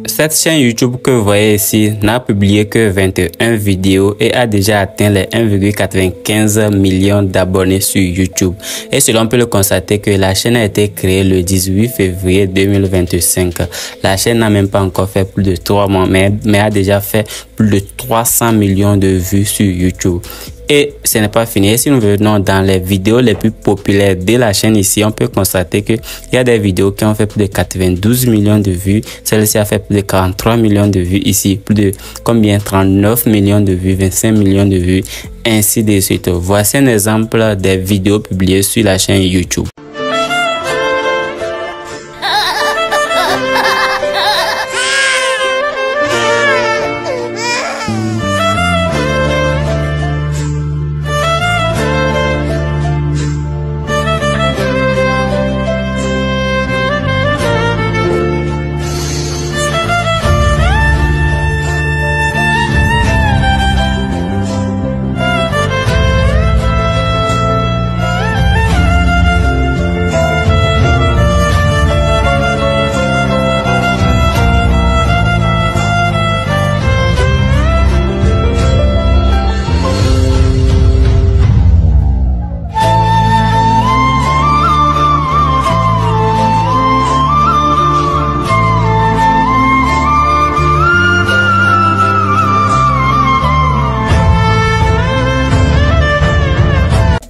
Cette chaîne YouTube que vous voyez ici n'a publié que 21 vidéos et a déjà atteint les 1,95 millions d'abonnés sur YouTube. Et cela, on peut le constater que la chaîne a été créée le 18 février 2025. La chaîne n'a même pas encore fait plus de 3 mois, mais a déjà fait plus de 300 millions de vues sur YouTube. Et ce n'est pas fini. Et si nous venons dans les vidéos les plus populaires de la chaîne ici, on peut constater qu'il y a des vidéos qui ont fait plus de 92 millions de vues. Celle-ci a fait plus de 43 millions de vues ici. Plus de combien? 39 millions de vues, 25 millions de vues, ainsi de suite. Voici un exemple des vidéos publiées sur la chaîne YouTube.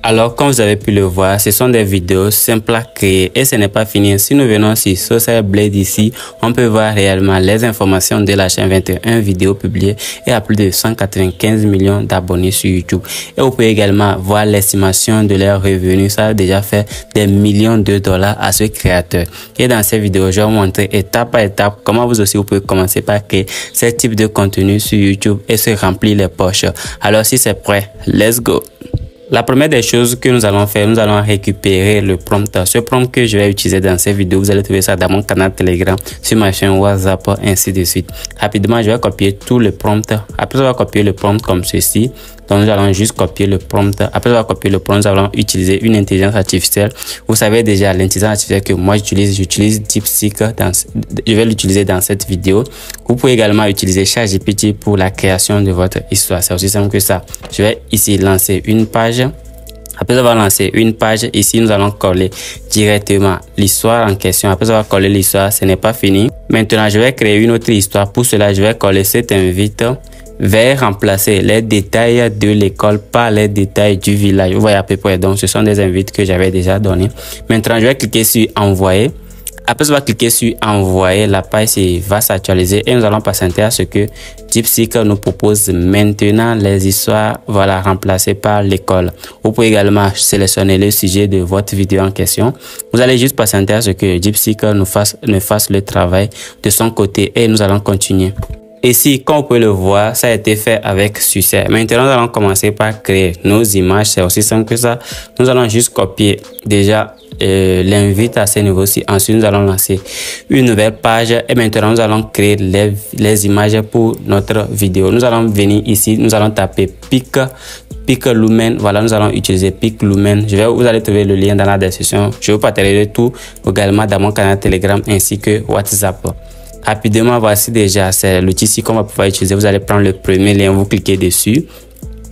Alors, comme vous avez pu le voir, ce sont des vidéos simples à créer et ce n'est pas fini. Si nous venons sur Social Blade ici, on peut voir réellement les informations de la chaîne, 21 vidéos publiées et à plus de 195 millions d'abonnés sur YouTube. Et vous pouvez également voir l'estimation de leurs revenus. Ça a déjà fait des millions de dollars à ce créateur. Et dans cette vidéo, je vais vous montrer étape par étape comment vous aussi vous pouvez commencer par créer ce type de contenu sur YouTube et se remplir les poches. Alors, si c'est prêt, let's go! La première des choses que nous allons faire, nous allons récupérer le prompt. Ce prompt que je vais utiliser dans cette vidéo, vous allez trouver ça dans mon canal Telegram, sur ma chaîne WhatsApp, ainsi de suite. Rapidement, je vais copier tout le prompt. Après avoir copié le prompt comme ceci, donc nous allons juste copier le prompt. Après avoir copié le prompt, nous allons utiliser une intelligence artificielle. Vous savez déjà l'intelligence artificielle que moi j'utilise DeepSeek. Je vais l'utiliser dans cette vidéo. Vous pouvez également utiliser ChatGPT pour la création de votre histoire. C'est aussi simple que ça. Je vais ici lancer une page. Après avoir lancé une page, ici, nous allons coller directement l'histoire en question. Après avoir collé l'histoire, ce n'est pas fini. Maintenant, je vais créer une autre histoire. Pour cela, je vais coller cet invite vers remplacer les détails de l'école par les détails du village. Vous voyez à peu près. Donc, ce sont des invites que j'avais déjà donnés. Maintenant, je vais cliquer sur envoyer. Après avoir cliqué sur envoyer, la page va s'actualiser et nous allons patienter à ce que DeepSeek nous propose maintenant les histoires, voilà, remplacées par l'école. Vous pouvez également sélectionner le sujet de votre vidéo en question. Vous allez juste patienter à ce que DeepSeek nous fasse le travail de son côté et nous allons continuer. Ici, comme vous pouvez le voir, ça a été fait avec succès. Maintenant, nous allons commencer par créer nos images. C'est aussi simple que ça. Nous allons juste copier déjà l'invite à ce niveau-ci. Ensuite, nous allons lancer une nouvelle page et maintenant, nous allons créer les images pour notre vidéo. Nous allons venir ici, nous allons taper PicLumen. Voilà, nous allons utiliser PicLumen. Vous allez trouver le lien dans la description. Je vous partagerai tout également dans mon canal Telegram ainsi que WhatsApp. Rapidement, voici déjà, c'est l'outil ici qu'on va pouvoir utiliser. Vous allez prendre le premier lien, vous cliquez dessus.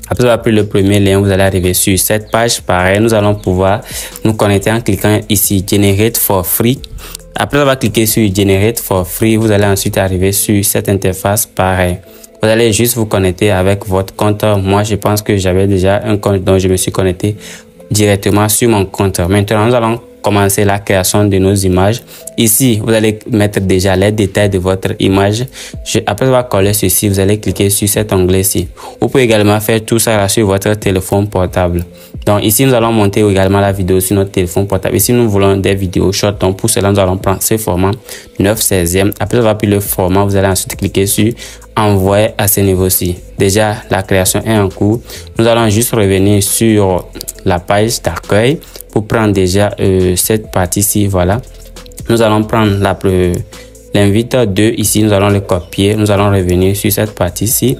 Après avoir pris le premier lien, vous allez arriver sur cette page. Pareil, nous allons pouvoir nous connecter en cliquant ici Generate for Free. Après avoir cliqué sur Generate for Free, vous allez ensuite arriver sur cette interface. Pareil, vous allez juste vous connecter avec votre compte. Moi, je pense que j'avais déjà un compte, donc je me suis connecté directement sur mon compte. Maintenant, nous allons commencer la création de nos images. Ici, vous allez mettre déjà les détails de votre image. Après avoir collé ceci, vous allez cliquer sur cet onglet-ci. Vous pouvez également faire tout ça sur votre téléphone portable. Donc ici, nous allons monter également la vidéo sur notre téléphone portable. Ici, nous voulons des vidéos short. Donc pour cela, nous allons prendre ce format 9/16. Après avoir pris le format, vous allez ensuite cliquer sur envoyer à ce niveau-ci. Déjà, la création est en cours. Nous allons juste revenir sur la page d'accueil pour prendre déjà cette partie-ci. Voilà. Nous allons prendre l'invite 2 ici. Nous allons le copier. Nous allons revenir sur cette partie-ci.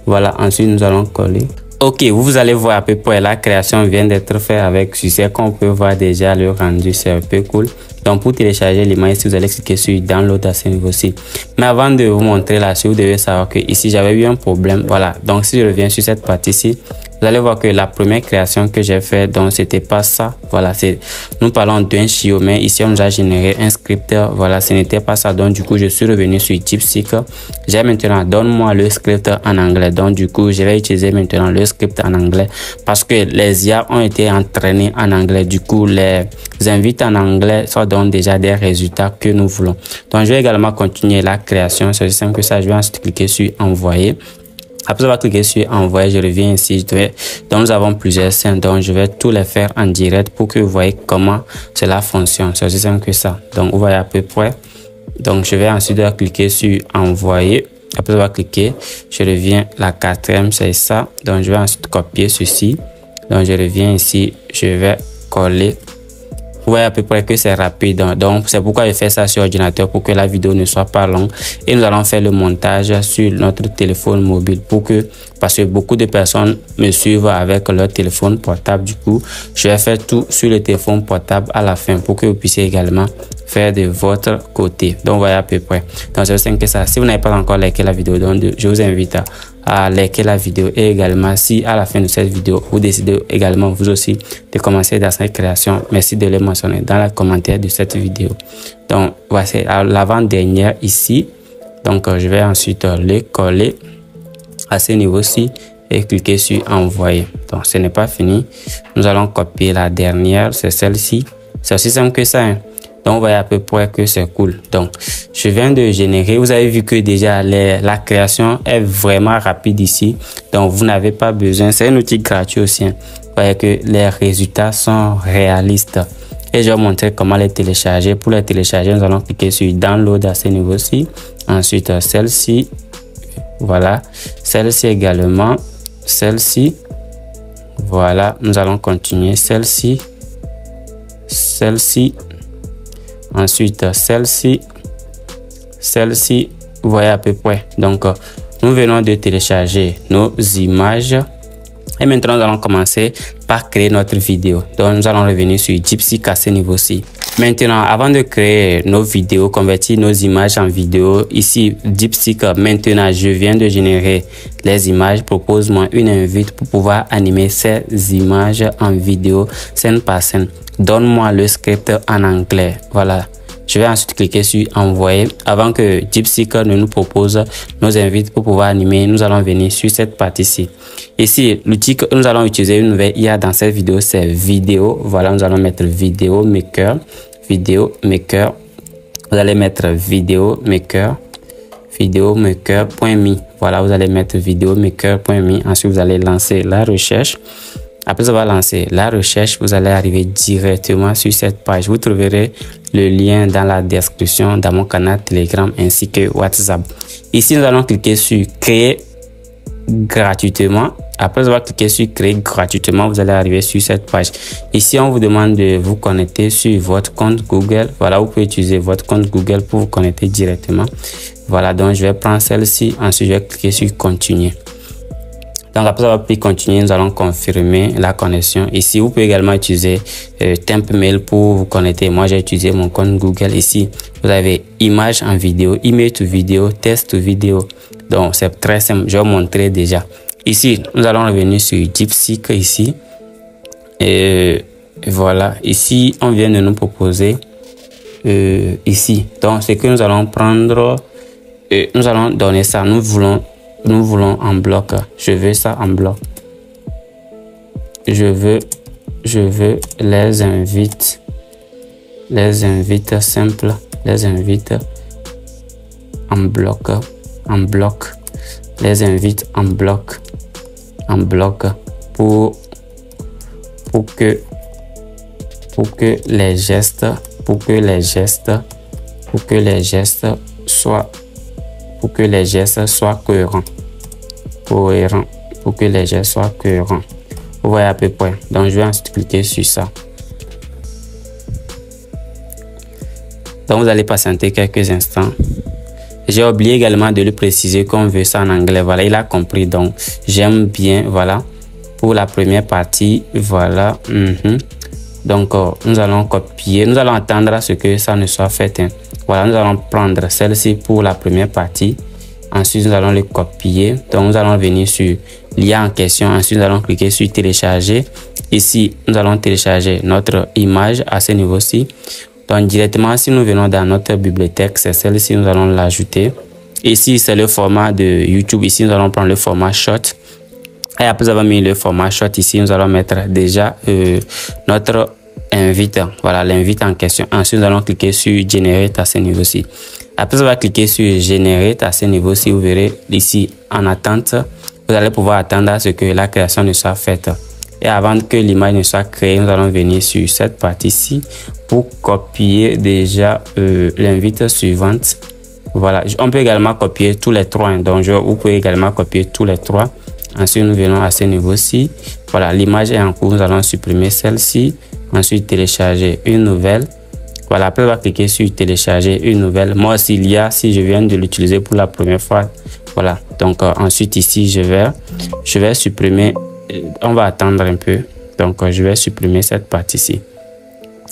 Voilà. Ensuite, nous allons coller. Ok, vous allez voir à peu près la création vient d'être faite avec succès. Comme on peut voir déjà le rendu, c'est un peu cool. Donc pour télécharger l'image, si vous allez cliquer sur download à ce niveau-ci. Mais avant de vous montrer là, si vous devez savoir que ici j'avais eu un problème. Voilà, donc si je reviens sur cette partie-ci, vous allez voir que la première création que j'ai fait, donc c'était pas ça. Voilà, nous parlons d'un chiot, mais ici on nous a généré un script. Voilà, ce n'était pas ça. Donc du coup, je suis revenu sur DeepSeek. J'ai maintenant donne-moi le script en anglais. Donc du coup, je vais utiliser maintenant le script en anglais parce que les IA ont été entraînés en anglais. Du coup, les invites en anglais, ça donne déjà des résultats que nous voulons. Donc je vais également continuer la création. C'est aussi simple que ça. Je vais ensuite cliquer sur envoyer. Après avoir cliqué sur envoyer, je reviens ici. Donc nous avons plusieurs scènes, donc je vais tout les faire en direct pour que vous voyez comment cela fonctionne. C'est aussi simple que ça. Donc vous voyez à peu près. Donc je vais ensuite cliquer sur envoyer. Après avoir cliqué, je reviens la quatrième, c'est ça. Donc je vais ensuite copier ceci. Donc je reviens ici, je vais coller. Vous voyez à peu près que c'est rapide. Donc c'est pourquoi je fais ça sur ordinateur pour que la vidéo ne soit pas longue. Et nous allons faire le montage sur notre téléphone mobile parce que beaucoup de personnes me suivent avec leur téléphone portable. Du coup, je vais faire tout sur le téléphone portable à la fin pour que vous puissiez également faire de votre côté. Donc vous voyez à peu près. Donc c'est simple que ça. Si vous n'avez pas encore liké la vidéo, donc je vous invite à liker la vidéo et également si à la fin de cette vidéo vous décidez également vous aussi de commencer dans cette création, merci de le mentionner dans les commentaires de cette vidéo. Donc voici l'avant-dernière ici. Donc je vais ensuite le coller à ce niveau-ci et cliquer sur envoyer. Donc ce n'est pas fini, nous allons copier la dernière, c'est celle-ci. C'est aussi simple que ça, hein. Donc, vous voyez à peu près que c'est cool. Donc, je viens de générer. Vous avez vu que déjà la création est vraiment rapide ici. Donc, vous n'avez pas besoin. C'est un outil gratuit aussi, hein. Vous voyez que les résultats sont réalistes. Et je vais vous montrer comment les télécharger. Pour les télécharger, nous allons cliquer sur download à ce niveau-ci. Ensuite, celle-ci. Voilà. Celle-ci également. Celle-ci. Voilà. Nous allons continuer. Celle-ci. Celle-ci. Ensuite, celle-ci, vous voyez à peu près. Donc, nous venons de télécharger nos images. Et maintenant, nous allons commencer par créer notre vidéo. Donc, nous allons revenir sur DeepSeek à ce niveau-ci. Maintenant, avant de créer nos vidéos, convertir nos images en vidéo, ici, DeepSeek, maintenant, je viens de générer les images. Propose-moi une invite pour pouvoir animer ces images en vidéo, scène par scène. Donne-moi le script en anglais. Voilà. Je vais ensuite cliquer sur envoyer. Avant que DeepSeek ne nous propose nos invites pour pouvoir animer, nous allons venir sur cette partie-ci. Ici, l'outil que nous allons utiliser, une nouvelle IA dans cette vidéo, c'est vidéo. Voilà, nous allons mettre vidéo maker. Vidéo maker. Vous allez mettre vidéo maker. Vidéo maker.me. Voilà, vous allez mettre vidéo maker.me. Ensuite, vous allez lancer la recherche. Après avoir lancé la recherche, vous allez arriver directement sur cette page. Vous trouverez le lien dans la description dans mon canal Telegram ainsi que WhatsApp. Ici, nous allons cliquer sur créer gratuitement. Après avoir cliqué sur créer gratuitement, vous allez arriver sur cette page. Ici, on vous demande de vous connecter sur votre compte Google. Voilà, vous pouvez utiliser votre compte Google pour vous connecter directement. Voilà, donc je vais prendre celle-ci. Ensuite, je vais cliquer sur continuer. Donc après avoir pu continuer, nous allons confirmer la connexion. Ici, vous pouvez également utiliser Tempmail pour vous connecter. Moi, j'ai utilisé mon compte Google. Ici, vous avez image en vidéo, image to vidéo, test vidéo. Donc, c'est très simple. Je vais vous montrer déjà. Ici, nous allons revenir sur DeepSeek ici. Et voilà. Ici, on vient de nous proposer ici. Donc, c'est que nous allons prendre, nous allons donner ça. Nous voulons en bloc. Je veux ça en bloc. Je veux les invites simples, les invites en bloc, les invites en bloc pour que les gestes soient cohérents. Pour que les gestes soient cohérents. Vous voyez à peu près. Donc, je vais ensuite cliquer sur ça. Donc, vous allez patienter quelques instants. J'ai oublié également de lui préciser qu'on veut ça en anglais. Voilà, il a compris. Donc, j'aime bien. Voilà. pour la première partie. Voilà. Donc, nous allons copier. Nous allons attendre à ce que ça ne soit fait. Voilà, nous allons prendre celle-ci pour la première partie. Ensuite, nous allons le copier. Donc, nous allons venir sur l'IA en question. Ensuite, nous allons cliquer sur télécharger. Ici, nous allons télécharger notre image à ce niveau-ci. Donc, directement, si nous venons dans notre bibliothèque, c'est celle-ci, nous allons l'ajouter. Ici, c'est le format de YouTube. Ici, nous allons prendre le format short. Et après avoir mis le format short ici, nous allons mettre déjà notre invite. Voilà, l'invite en question. Ensuite, nous allons cliquer sur Generate à ce niveau-ci. Après avoir cliqué sur Generate à ce niveau-ci, vous verrez ici en attente. Vous allez pouvoir attendre à ce que la création ne soit faite. Et avant que l'image ne soit créée, nous allons venir sur cette partie-ci pour copier déjà l'invite suivante. Voilà, on peut également copier tous les trois. Donc, vous pouvez également copier tous les trois. Ensuite, nous venons à ce niveau-ci. Voilà, l'image est en cours. Nous allons supprimer celle-ci. Ensuite, télécharger une nouvelle. Voilà, après, on va cliquer sur télécharger une nouvelle. Moi aussi, il y a, si je viens de l'utiliser pour la première fois. Voilà, donc ensuite, ici, je vais supprimer. On va attendre un peu. Donc, je vais supprimer cette partie-ci.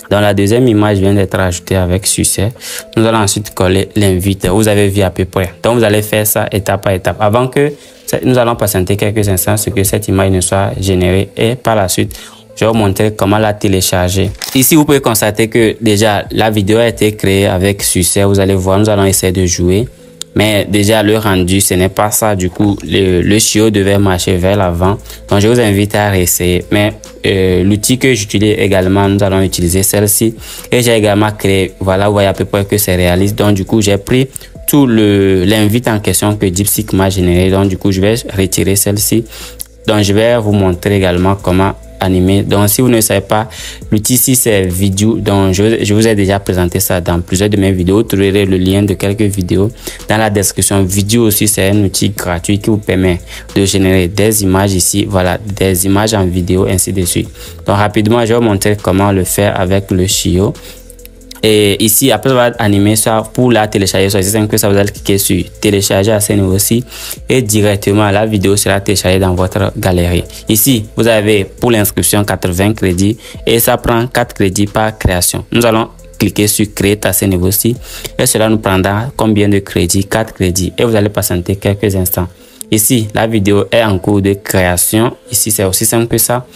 Dans la deuxième image vient d'être ajoutée avec succès. Nous allons ensuite coller l'invite. Vous avez vu à peu près. Donc, vous allez faire ça étape par étape. Avant que nous allons patienter quelques instants ce que cette image ne soit générée. Et par la suite, je vais vous montrer comment la télécharger. Ici, vous pouvez constater que déjà, la vidéo a été créée avec succès. Vous allez voir, nous allons essayer de jouer. Mais déjà, le rendu, ce n'est pas ça. Du coup, le chiot devait marcher vers l'avant. Donc, je vous invite à réessayer. Mais l'outil que j'utilise également, nous allons utiliser celle-ci. Et j'ai également créé, voilà, vous voyez à peu près que c'est réaliste. Donc, du coup, j'ai pris tout l'invite en question que DeepSeek m'a généré. Donc, du coup, je vais retirer celle-ci. Donc, je vais vous montrer également comment animé. Donc, si vous ne savez pas, l'outil ici, c'est vidéo. Donc, je vous ai déjà présenté ça dans plusieurs de mes vidéos. Vous trouverez le lien de quelques vidéos dans la description. Vidéo aussi, c'est un outil gratuit qui vous permet de générer des images ici. Voilà, des images en vidéo, ainsi de suite. Donc, rapidement, je vais vous montrer comment le faire avec le chiot. Et ici, après avoir animé ça, pour la télécharger, c'est simple que ça, vous allez cliquer sur télécharger à ce niveau-ci et directement la vidéo sera téléchargée dans votre galerie. Ici, vous avez pour l'inscription 80 crédits et ça prend 4 crédits par création. Nous allons cliquer sur créer à ce niveau-ci et cela nous prendra combien de crédits? 4 crédits et vous allez patienter quelques instants. Ici, la vidéo est en cours de création. Ici, c'est aussi simple que ça.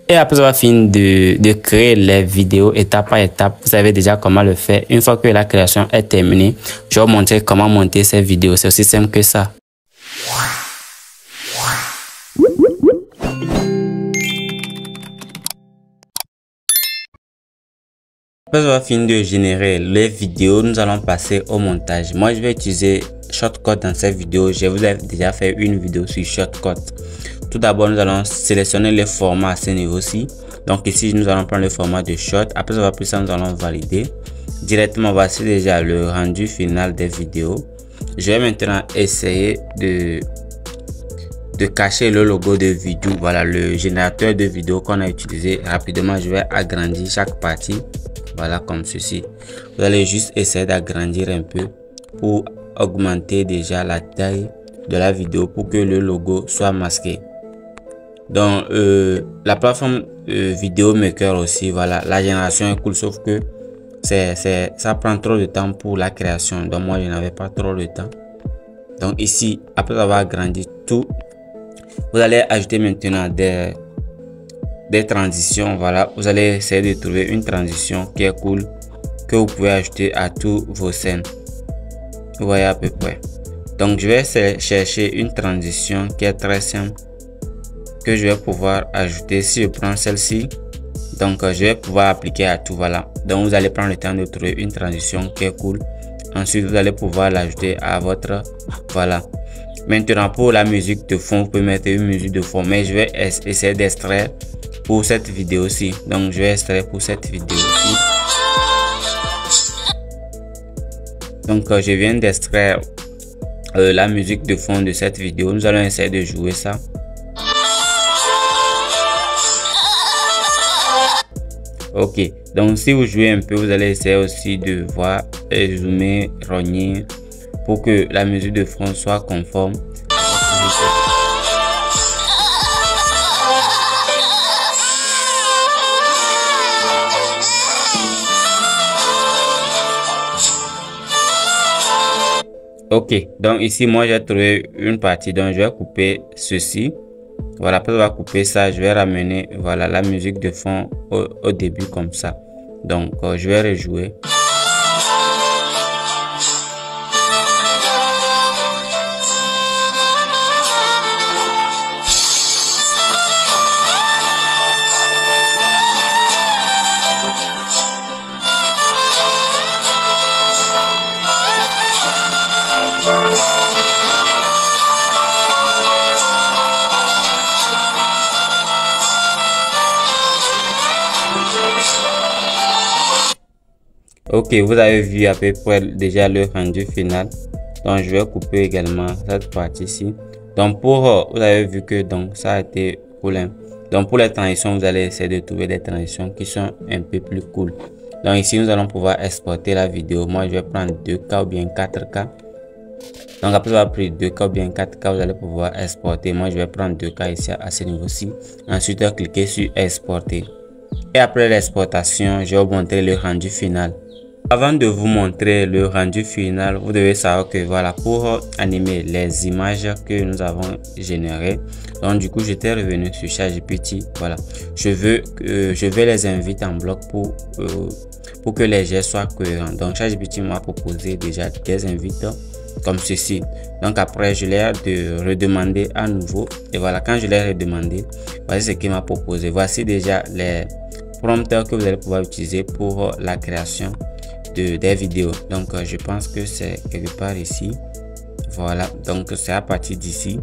Et après avoir fini de créer les vidéos étape par étape, vous savez déjà comment le faire. Une fois que la création est terminée, je vais vous montrer comment monter ces vidéos. C'est aussi simple que ça. Après avoir fini de générer les vidéos, nous allons passer au montage. Moi, je vais utiliser Shotcut dans cette vidéo. Je vous ai déjà fait une vidéo sur Shotcut. Tout d'abord, nous allons sélectionner le format à ce niveau-ci. Donc ici, nous allons prendre le format de short. Après avoir pris ça, nous allons valider. Directement, voici déjà le rendu final des vidéos. Je vais maintenant essayer de cacher le logo de vidéo. Voilà, le générateur de vidéo qu'on a utilisé. Rapidement, je vais agrandir chaque partie. Voilà, comme ceci. Vous allez juste essayer d'agrandir un peu pour augmenter déjà la taille de la vidéo pour que le logo soit masqué. Donc la plateforme vidéo maker aussi, voilà, la génération est cool, sauf que ça prend trop de temps pour la création. Donc moi je n'avais pas trop de temps. Donc ici, après avoir agrandi tout, vous allez ajouter maintenant des transitions. Voilà, vous allez essayer de trouver une transition qui est cool, que vous pouvez ajouter à tous vos scènes. Vous voyez à peu près. Donc je vais chercher une transition qui est très simple, que je vais pouvoir ajouter. Si je prends celle-ci, donc je vais pouvoir appliquer à tout. Voilà, donc vous allez prendre le temps de trouver une transition qui est cool. Ensuite vous allez pouvoir l'ajouter à votre, voilà. Maintenant pour la musique de fond, vous pouvez mettre une musique de fond, mais je vais essayer d'extraire pour cette vidéo-ci. Donc je vais extraire pour cette vidéo-ci. Donc je viens d'extraire la musique de fond de cette vidéo. Nous allons essayer de jouer ça. Ok, donc si vous jouez un peu, vous allez essayer aussi de voir et zoomer, rogner pour que la musique de fond soit conforme. Ok, donc ici moi j'ai trouvé une partie, donc je vais couper ceci. Voilà, après avoir coupé ça, je vais ramener voilà la musique de fond au début comme ça. Donc je vais rejouer. Ok, vous avez vu à peu près déjà le rendu final. Donc je vais couper également cette partie-ci. Donc pour vous avez vu que donc ça a été cool. Donc pour les transitions, vous allez essayer de trouver des transitions qui sont un peu plus cool. Donc ici nous allons pouvoir exporter la vidéo. Moi je vais prendre 2K ou bien 4K. Donc après avoir pris 2K ou bien 4K, vous allez pouvoir exporter. Moi je vais prendre 2K ici à ce niveau-ci. Ensuite cliquez sur exporter. Et après l'exportation, je vais vous montrer le rendu final. Avant de vous montrer le rendu final, vous devez savoir que voilà, pour animer les images que nous avons générées, donc du coup j'étais revenu sur ChatGPT. Voilà, je vais les inviter en bloc pour que les gestes soient cohérents. Donc ChatGPT m'a proposé déjà des invites comme ceci. Donc après je l'ai redemandé à nouveau et voilà, quand je l'ai redemandé, voici ce qu'il m'a proposé. Voici déjà les prompteurs que vous allez pouvoir utiliser pour la création des vidéos. Donc je pense que c'est quelque part ici. Voilà, donc c'est à partir d'ici.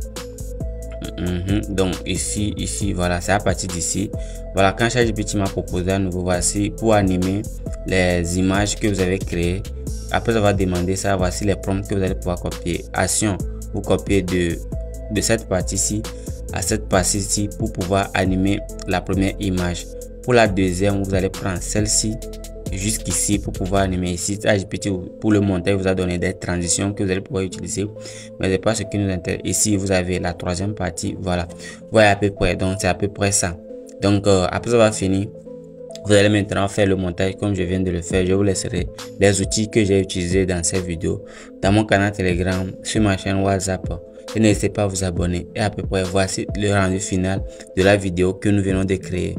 Donc ici voilà, c'est à partir d'ici. Voilà, quand ChatGPT m'a proposé à nouveau, voici pour animer les images que vous avez créées. Après avoir demandé ça, voici les prompts que vous allez pouvoir copier. Action, vous copiez de cette partie-ci à cette partie-ci pour pouvoir animer la première image. Pour la deuxième, vous allez prendre celle-ci jusqu'ici pour pouvoir animer. Ici ChatGPT pour le montage vous a donné des transitions que vous allez pouvoir utiliser, mais c'est pas ce qui nous intéresse. Ici vous avez la troisième partie. Voilà, voilà à peu près. Donc c'est à peu près ça. Donc après avoir fini, vous allez maintenant faire le montage comme je viens de le faire. Je vous laisserai les outils que j'ai utilisés dans cette vidéo dans mon canal Telegram, sur ma chaîne WhatsApp. Et n'hésitez pas à vous abonner. Et à peu près voici le rendu final de la vidéo que nous venons de créer.